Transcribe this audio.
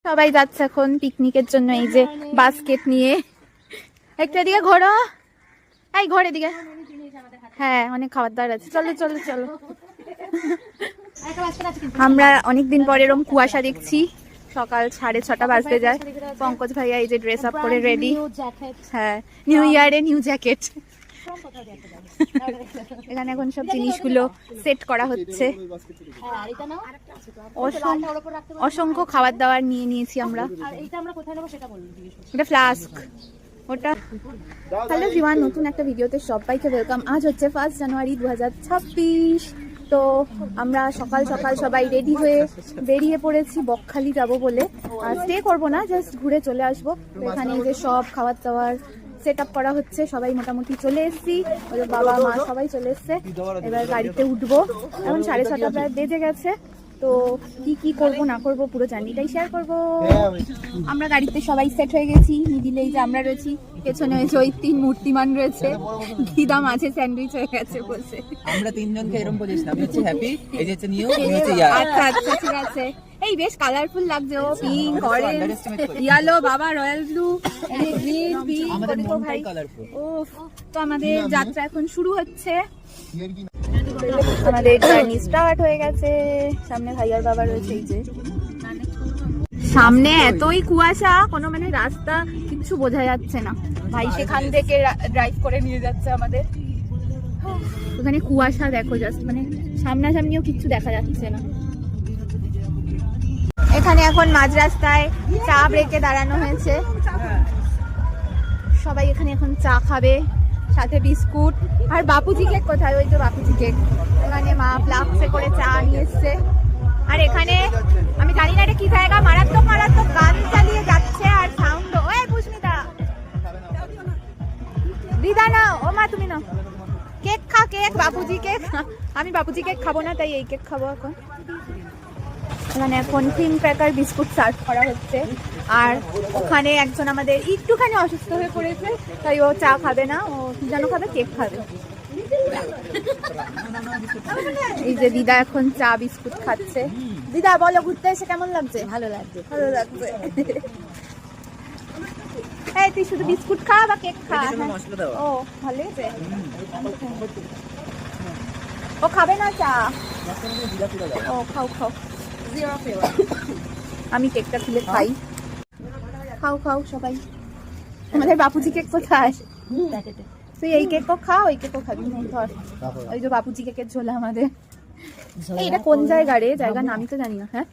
সবাই যাচ্ছে এখন পিকনিকের জন্য, এই যে বাস্কেট নিয়ে। একটা দিকে ঘোরো, এই ঘরে দিকে। হ্যাঁ, অনেক খাবার দাবার আছে, চলো চলো চলো। আমরা অনেকদিন পরে এরকম কুয়াশা দেখছি। সকাল 6:30 বাজতে যায়। পঙ্কজ ভাইয়া এই যে ড্রেস আপ করে রেডি। হ্যাঁ, নিউ ইয়ারে নিউ জ্যাকেট। এখানে এখন সব জিনিসগুলো সেট করা হচ্ছে। অসংখ্য খাবার দাবার নিয়ে নিয়েছি আমরা। এটা ফ্লাস্ক, ওটা। হ্যালো এভরিওয়ান, নতুন একটা ভিডিওতে সবাইকে ওয়েলকাম। আজ হচ্ছে 1 জানুয়ারি 2026। তো আমরা সকাল সকাল সবাই রেডি হয়ে বেরিয়ে পড়েছি বকখালি যাব বলে। আর স্টে করবো না, জাস্ট ঘুরে চলে আসবো। এখানে যে সব খাবার দাবার সেট আপ করা হচ্ছে, সবাই মোটামুটি চলে এসেছি। বাবা মা সবাই চলে এসছে। এবার গাড়িতে উঠবো। এখন 6:30 প্রায় বেজে গেছে। তো কি কি করবো না করবো পুরো জার্নিটাই শেয়ার করবো। আমরা গাড়িতে সবাই সেট হয়ে গেছি। মিডিলে এই যে আমরা রয়েছি, পেছনে হয়েছে ওই 3 মূর্তিমান রয়েছে। দিদা মাঝে স্যান্ডউইচ হয়ে গেছে বলছে। আমরা তিনজনকে এরকম পজিশন, আমি হচ্ছে হ্যাপি, এই যে হচ্ছে নিউ, এই হচ্ছে ইয়া। আচ্ছা আচ্ছা ঠিক আছে। এই বেশ কালারফুল লাগছে, ও পিঙ্ক, অরেঞ্জ, ইয়েলো, বাবা রয়্যাল ব্লু, এই গ্রিন, পিঙ্ক, আমাদের কত ভাই কালারফুল। ওফ। তো আমাদের যাত্রা এখন শুরু হচ্ছে। আমাদের জার্নি স্টার্ট হয়ে গেছে। সামনে ভাইয়ার বাবা রয়েছে, এই যে সামনে এতই কুয়াশা, কোনো মানে রাস্তা কিছু বোঝা যাচ্ছে না। ভাই সেখান থেকে ড্রাইভ করে নিয়ে যাচ্ছে আমাদের। ওখানে কুয়াশা দেখো, জাস্ট মানে সামনাসামনিও কিছু দেখা যাচ্ছে না। এখানে এখন মাঝ রাস্তায় চা ব্রেকে দাঁড়ানো হয়েছে। সবাই এখানে এখন চা খাবে, সাথে বিস্কুট। আর বাপুজি কেক কোথায়? ওই তো বাপুজি কেক। এখানে মা ফ্লাক্সে করে চা নিয়ে এসছে। আর এখানে আমি জানি না এটা কি জায়গা, মারাত্মক মারাত্মক গান চালিয়ে যাচ্ছে আর সাউন্ড। ওই পুষ্মিতা, দিদা না, ও মা তুমি না, কেক খা, কেক, বাপুজি কেক। আমি বাপুজি কেক খাবো না, তাই এই কেক খাবো এখন। এখানে এখন ক্রিম ক্র্যাকার বিস্কুট সার্ভ করা হচ্ছে। আর ওখানে একজন আমাদের একটুখানি অসুস্থ হয়ে পড়েছে, তাই ও চা খাবে না, ও কি যেন খাবে, কেক খাবে। এই যে দিদা এখন চা বিস্কুট খাচ্ছে। দিদা বলো, ঘুরতে এসে কেমন লাগছে? ভালো লাগছে, ভালো লাগছে। এই তুই শুধু বিস্কুট খা বা কেক খা? ও ভালো হয়েছে। ও খাবে না চা? ও খাও খাও, আমি কেকটা খুলে খাই। খাও খাও সবাই। আমাদের বাপুজি কেক কোথায়? তুই এই কেকও খা, ওই কেকও খাবি? ধর, ওই যে বাপুজি কেকের ঝোলা আমাদের। এটা কোন জায়গা রে? জায়গার নামই তো জানি না। হ্যাঁ,